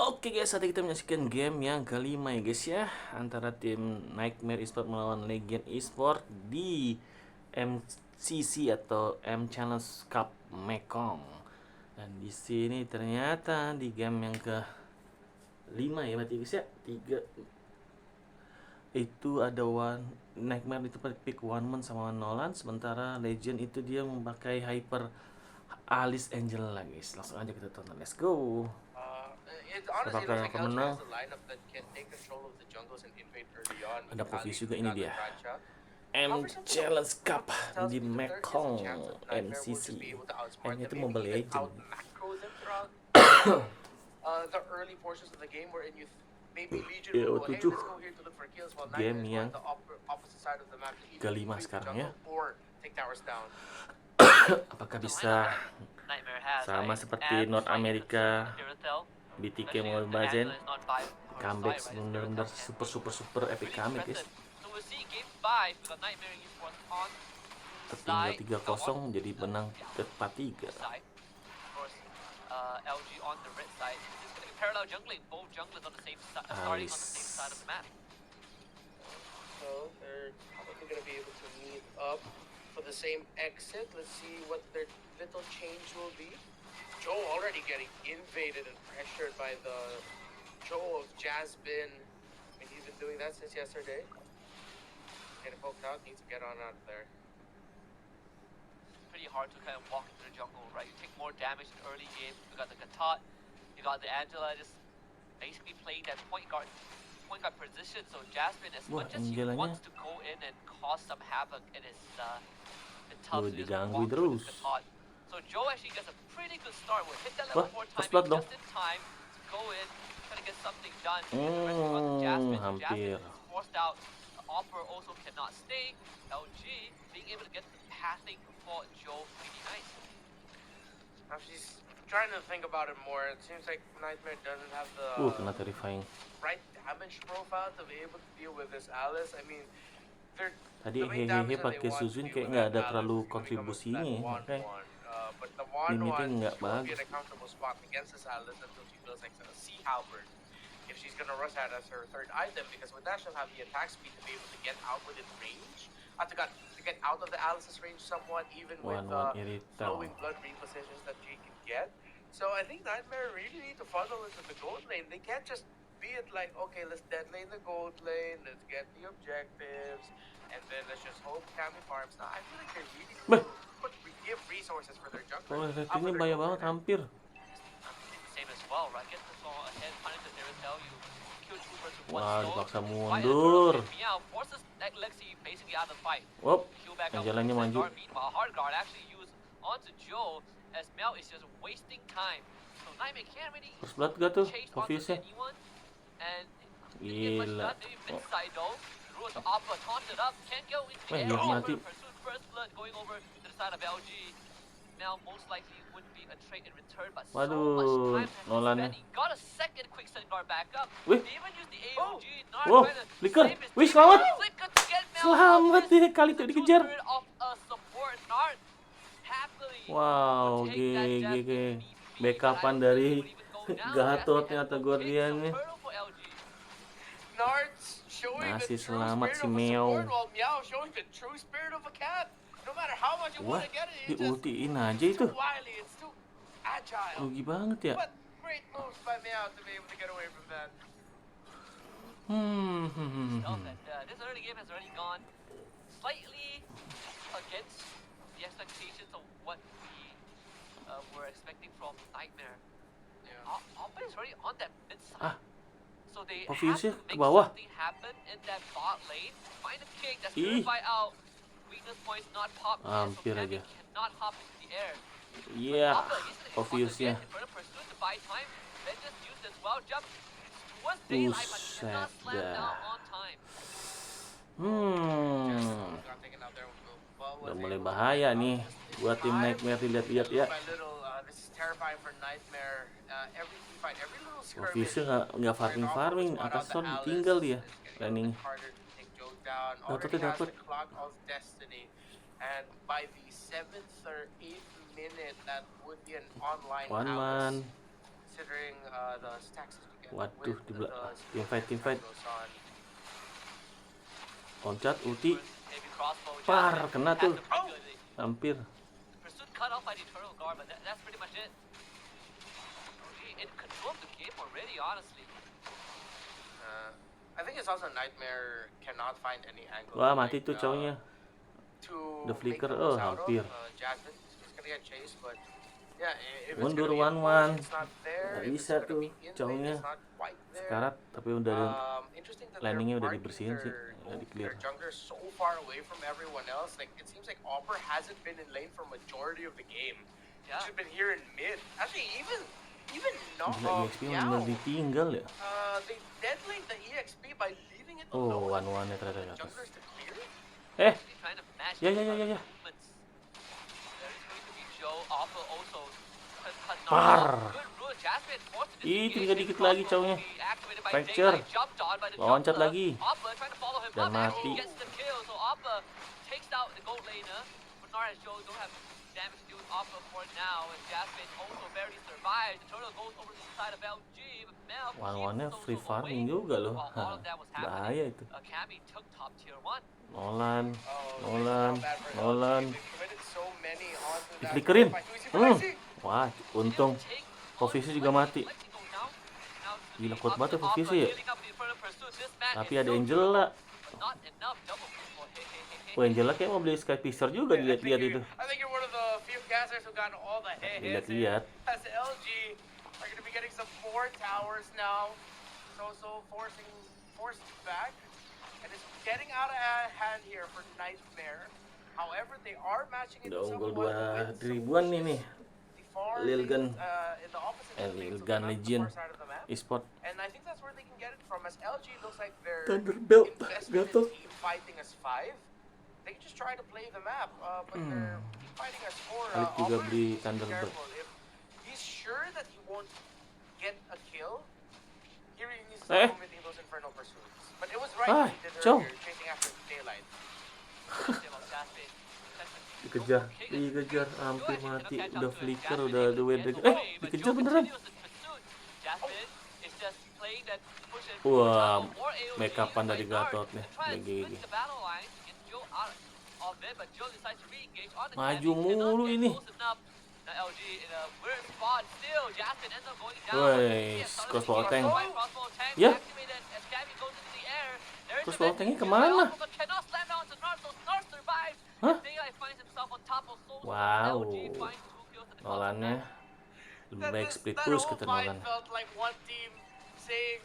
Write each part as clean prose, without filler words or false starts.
Oke guys, saat kita menyaksikan game yang kelima ya guys ya, antara tim Nightmare Esports melawan Legion Esports di Mcc atau M Challenge Cup Mekong. Dan di sini ternyata di game yang ke 5 ya berarti guys ya, 3 itu ada Nightmare itu pick one man sama Nolan, sementara Legion itu dia memakai Hyper Alice Angel lagi guys. Langsung aja kita tonton, let's go. Apakah yang akan menang? Ada Povis juga ini dia. M Challenge Cup di Mekong MCC. Ini itu Mobile Legend. EO7 game yang kelima sekarang ya. Apakah bisa sama seperti North America BTK mau Bazen comeback benar-benar super epic comeback guys. Tertinggal 3-0 jadi menang ke 4-3. Alice. So they're probably going to be able to meet up for the same exit. Let's see what their little change will be. Joe already getting invaded and pressured by the Joe of Jasmine. I mean, he's been doing that since yesterday. Getting poked out, needs to get on out of there. It's pretty hard to kind of walk into the jungle, right? You take more damage in early game. You got the Katat, you got the Angela, just basically playing that point guard position. So Jasmine, as much as he wants to go in and cause some havoc, it is tough to just walk through the Katat. So Joe actually gets a pretty good start. We'll hit that level 4 timing just in time to go in, try to get something done. Jasmine is forced out. The Opera also cannot stay. LG being able to get the pathing for Joe pretty nice. Now she's trying to think about it more. It seems like Nightmare doesn't have the right damage profile to be able to deal with this Alice. I mean, tadi hehehe pakai Suzun kayak nggak ada terlalu kontribusinya ya, makanya limitnya nggak bagus. If she's gonna rush that as her third item, because with that she'll have the attack speed to be able to get out within range. To get out of the Alice's range somewhat, even with flowing blood repositions that she can get. So I think Nightmare really need to funnel into the gold lane. They can't just be it like, okay, let's dead lane the gold lane, let's get the objectives, and then let's just hope Cammy farms. Now I feel like they really need to give resources for their jungle. Ratingnya banyak banget, hampir. Same as well, right? Get the song ahead, punish the Terima Kasih, you kill 2 versus 1. Wah, dipaksa mundur. Forces Lexi basically out of the fight. Wop, jalannya maju. Meanwhile, hard guard actually used onto Joe as Mel is just wasting time. So Nightmare can't really chase onto anyone. And gila. Mati. First blood going over to the side of LG. Now most likely would be a trade in return, but so much time has been got a second quick set guard back up. Wih. They even used the AOG. Wow, flicker. Wih, selamat. Selamat ya, kali itu dikejar. Wow, GG. Backupan dari Gatot ternyata Guardiannya. Masih selamat si Meow. Wah, diultiin aja itu. Rugi banget ya. This early game has already gone slightly against the expectations of what we were expecting from Nightmare. Oppa is already on that mid side. So they have to make something happen in that bot lane. Find a king that's purified out. Weakness points not pop yet, so Cammy cannot hop into the air. Iya, obviously. Buset dah. Udah mulai bahaya nih buat tim Nightmare, dilihat-lihat ya. Obviously nggak farming, atas son ditinggal dia planning. Gatotnya dapat. And by the 7th or 8th minute, that would be an online one man. Considering the stacks Waduh, with di the team fight. goes on. Loncat, ulti. Heavy crossbow, Par, Jasmine kena has tuh. to pretty good. Hampir. Pursuit cut off by the Eternal Guard, but that's pretty much it. Really in control of the game already, honestly. I think it's also Nightmare cannot find any angle. Wah, mati tuh cowoknya. To The flicker, make the most out of. hampir. Jasmine is gonna get chased, but yeah, if it's Mundur gonna be a 1-1. push, it's not there. Nggak If bisa it's gonna tuh be in lane, cowoknya. it's not quite there. Sekarat, tapi udah Interesting that landingnya they're udah marking dibersihin sih, udah di clear. their jungler so far away from everyone else. Like it seems like Opera hasn't been in lane for majority of the game. Yeah. She's been here in mid. Actually, even not. Gila, EXP bener ditinggal ya. They deadlink the EXP by leaving it Oh, alone. 1-1 ya ternyata di atas. Junglers to clear. Actually trying to match Ya. movements. There is going to be Joe, Oppa also. Par. Good rule, Jasmine forced to Ih, disengage. tinggal dikit lagi cowoknya. Activated by Fracture. Daylight, jumped on by the Loncat jungler. lagi. Oppa trying to follow him Dan up, and mati. he gets the kill. So Oppa takes out the gold laner. But Nar and Joe don't have damage to do with Oppa for now, and Jasmine also barely survives. The turtle goes over to the side of LG, but Mel One-one-nya keeps free Soso farming away. juga loh. While all of that was Bahaya happening, itu. Cammy took top tier 1. Nolan. Diflickerin. Diflickerin. Wah, untung. Povisi juga mati. Gila, kuat banget ya Povisi ya. Tapi ada Angela. Wah, Angela kayak mau beli Sky Piscer juga dilihat-lihat itu. I think you're one of the few casters who got all the hits. Lihat-lihat. As LG are going to be getting some more towers now. So forcing back. And it's getting out of hand here for Nightmare. However, they are matching it Udah unggul somewhat with 2 ribuan nih. Lilgan in the opposite lanes of the map, the Legion far side of the map. Esports. And I think that's where they can get it from, as LG looks like they're Thunderbelt, invested gato. in team fighting as 5. They can just try to play the map, but they're team fighting as 4. Alik juga Opera beli needs to be Thunderbelt. careful. If he's sure that he won't get a kill, he really needs to Eh? start committing those infernal pursuits. But it was right what he did Chong. earlier, chasing after Daylight. Dikejar, hampir mati. Udah flicker, udah the way dragon. Dikejar beneran. Wah, make upan dari Gatot nih. GG. Maju mulu ini. Woi, crossbow tank. Ya. Crossbow tanknya kemana? Hah? Wow. Nolannya lebih baik split push kata Nolan. Felt like one team saying,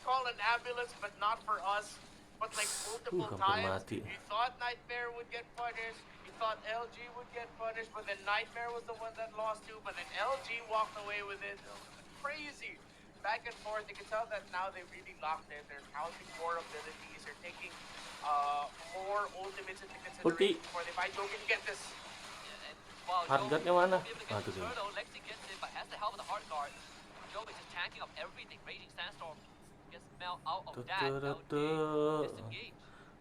call an ambulance, but not for us. But like multiple hampir times, mati. you thought Nightmare would get punished, you thought LG would get punished, but then Nightmare was the one that lost too, but then LG walked away with it. Crazy. Back and forth, you can tell that now they really locked in. They're counting more abilities, they're taking more ultimates into consideration before they fight. Joe, can you get this? Hardguardnya mana? Ah, tuh dia.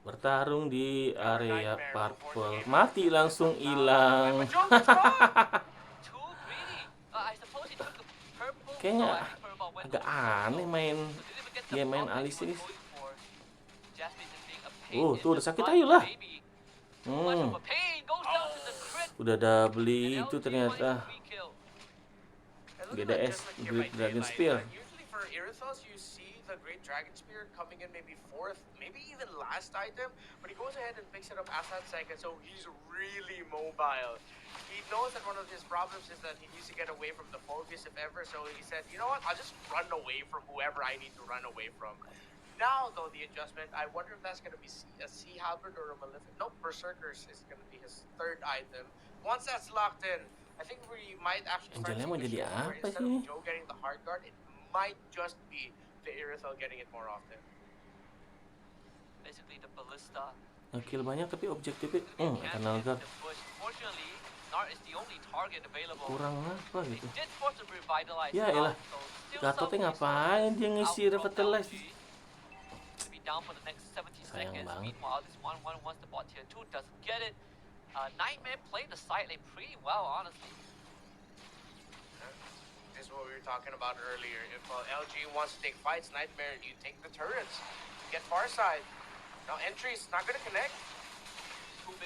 Bertarung di area purple. Mati langsung hilang. Kayaknya agak aneh main Alice ini. Tuh udah sakit, ayolah. Udah ada beli itu ternyata. GDS, Great Dragon Spear. Usually for Irithos, you see the Great Dragon Spear coming in maybe 4th, maybe even last item, but he goes ahead and picks it up as that second, so he's really mobile. He knows that one of his problems is that he needs to get away from the focus if ever, so he said, you know what, I'll just run away from whoever I need to run away from. Now, though, the adjustment, I wonder if that's going to be a Sea Halberd or a Maleficent. Nope, Berserkers is going to be his 3rd item. Once that's locked in, I think we might actually start Angelnya mau seeing jadi a shift where apa instead sih? of Joe getting the hard guard, it might just be the Irithel getting it more often. Basically the ballista. Nge-kill banyak tapi objektifnya Eternal Guard. Fortunately, Nar is the only target available. Kurang apa gitu. They did force to revitalize Ya elah, now, so still Gatotnya some ngapain dia ngisi out from revitalize? LG. To be down for the next 70 Sayang seconds. banget. Meanwhile, this 1-1 once the bot tier 2 doesn't get it. Nightmare played the side lane pretty well, honestly. This is what we were talking about earlier. If LG wants to take fights, Nightmare, you take the turrets. Get far side. Now entry's not gonna connect.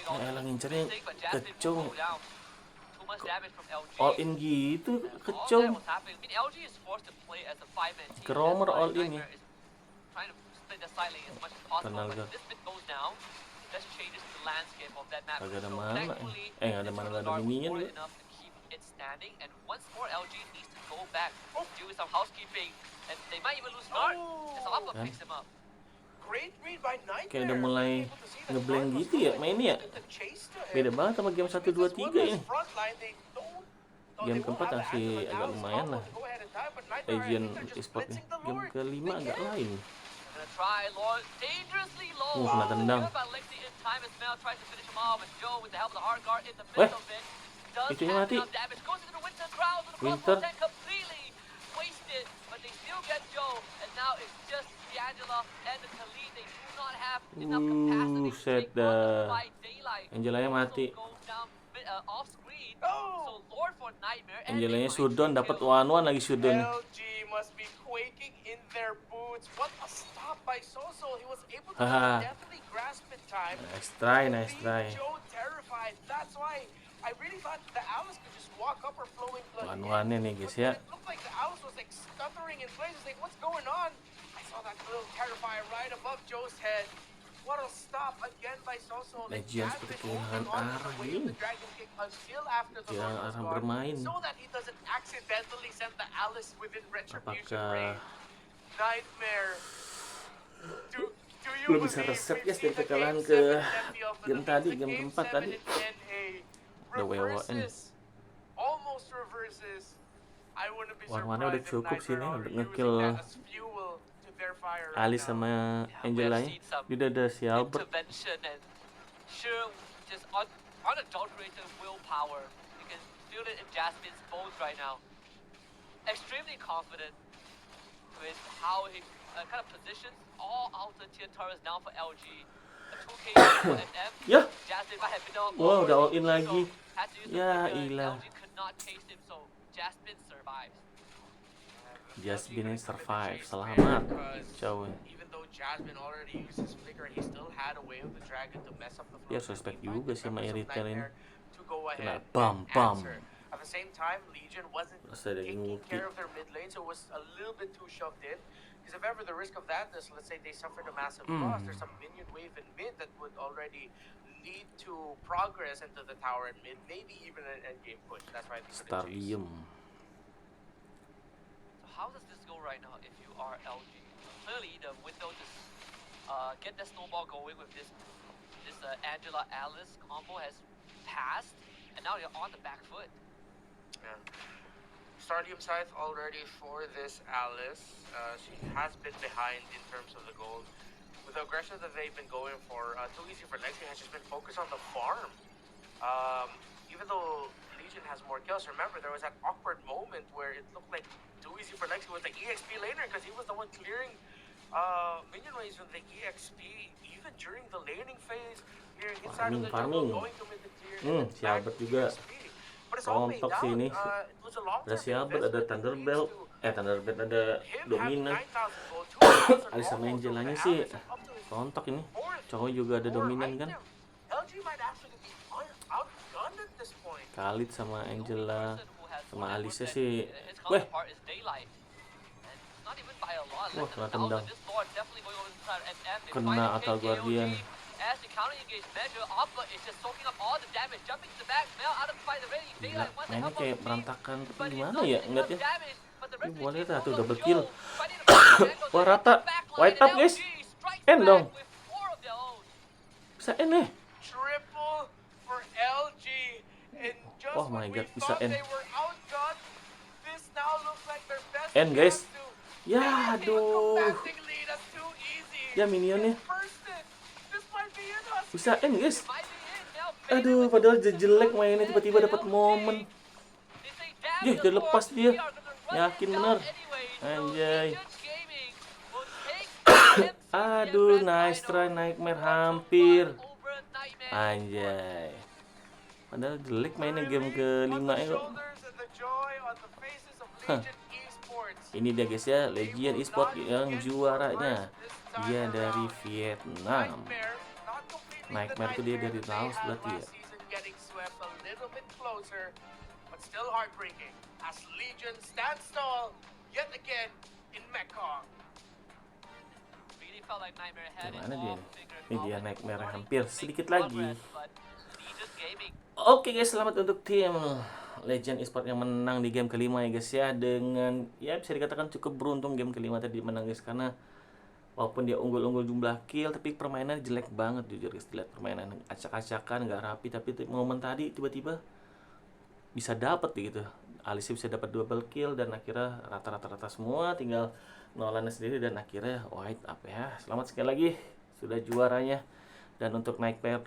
Elah ngincernya kecung. Too much damage from LG. All in gitu, kecung. LG is forced to play as a 5-man team. Kromer all in ya. Trying to split the side lane as much as possible. But this bit goes down, that changes the landscape of that map. Agak ada mana? Ada mana nggak ada minion ya? It's standing, and once more LG needs to go back, do some housekeeping, and they might even lose start. As Alpha picks him up. Great read by Nightmare. Kayak udah mulai ngeblank gitu ya mainnya ya. Beda banget sama game 1, 2, 3 ini. Game keempat masih agak lumayan lah. Legion Esports nih. Game kelima agak lain. Kena tendang. Weh, itunya mati. Winter. Set dah. Angelanya mati. Angelanya shutdown, dapat one lagi shutdown. LG must be quaking in their boots. What a stop by Soso. He was able to definitely grasp in time. Nice try. Joe terrified. That's why I really thought the Alice could just walk up or flowing blood. One-nya nih guys ya. It looked like the Alice was like stuttering in place. Like, what's going on? I saw that little terrifier right above Joe's head. What a stop again by Soso. Legion seperti kehilangan arah ini. Kehilangan arah bermain. So that he doesn't accidentally send the Alice within retribution Apakah range. Nightmare. belum bisa reset guys dari kekalahan ke game tadi, game keempat tadi. Udah WWN. Warna-warna udah cukup sih nih untuk ngekill Alice sama Angelanya. Dia udah ada si Albert. Unadulterated willpower. You can feel it in Jasmine's bones right now. Extremely confident with how he kind of positions all outer tier turrets down for LG. A 2K for SM. Ya. Jasmine might have been up. Wow, udah all in lagi. Ya ilah. LG could not taste him, so Jasmine survives. Jasmine survive, selamat. Jauh. Jasmine already used his flicker, he still had a way of the dragon to mess up the flow. Ya suspek juga sih sama Irritan ini. Kena bam. bam. At the same time, Legion wasn't taking care of their mid lane, so it was a little bit too shoved in. Because if ever the risk of that is, let's say they suffered a massive loss, there's some minion wave in mid that would already lead to progress into the tower in mid, maybe even an endgame push. That's why they couldn't chase. So how does this go right now if you are LG? Clearly, the window to get the snowball going with this Angela Alice combo has passed, and now you're on the back foot. Yeah. Stadium side already for this Alice. She has been behind in terms of the gold. With the aggression that they've been going for, too easy for Lexi has just been focused on the farm. Even though Legion has more kills, remember there was that awkward moment where it looked like too easy for Lexi with the EXP laner because he was the one clearing minion waves with the EXP even during the laning phase, clearing inside of the jungle, going to mid tier. Si Albert juga rontok sih ini. Ada si Albert, ada Thunderbelt, ada Dominan. Alice sama Angelanya sih rontok ini. Cowok juga ada Dominan kan. Khalid sama Angela sama Alice sih. Weh. Wah, kena tendang. Kena Atal Guardian. Mainnya kayak berantakan gimana ya ngeliatnya. Ini boleh lah tuh double kill. Wah rata. White up guys. End dong. Bisa end nih. Oh my god, bisa end. End guys. Ya aduh. Ya minionnya. Bisa end guys. Aduh, padahal jelek mainnya tiba-tiba dapat momen. Dia lepas dia. Yakin bener. Anjay. Aduh, nice try Nightmare hampir. Anjay. Padahal jelek mainnya game ke-5 ya kok. Legion Esports. Ini dia guys ya, Legion Esports yang juaranya. Dia dari Vietnam. Nightmare itu dia dari Laos berarti ya. Getting swept a little bit closer, but still heartbreaking as Legion stands tall yet again in Mekong. Really felt like Nightmare had it Gimana dia all nih? figured Ini out dia with Nightmare morning. hampir Big sedikit lagi. progress, but Legion Gaming Oke guys, selamat untuk tim Legend Esports yang menang di game kelima ya guys ya. Dengan ya bisa dikatakan cukup beruntung game kelima tadi menang guys, karena walaupun dia unggul-unggul jumlah kill, tapi permainan jelek banget jujur guys. Lihat permainan acak-acakan, nggak rapi, tapi momen tadi tiba-tiba bisa dapat gitu. Alisnya bisa dapat double kill dan akhirnya rata-rata semua, tinggal Nolannya sendiri dan akhirnya white up ya. Selamat sekali lagi sudah juaranya. Dan untuk Nightmare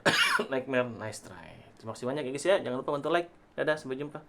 Nightmare nice try. Terima kasih banyak ya guys ya. Jangan lupa bantu like. Dadah, sampai jumpa.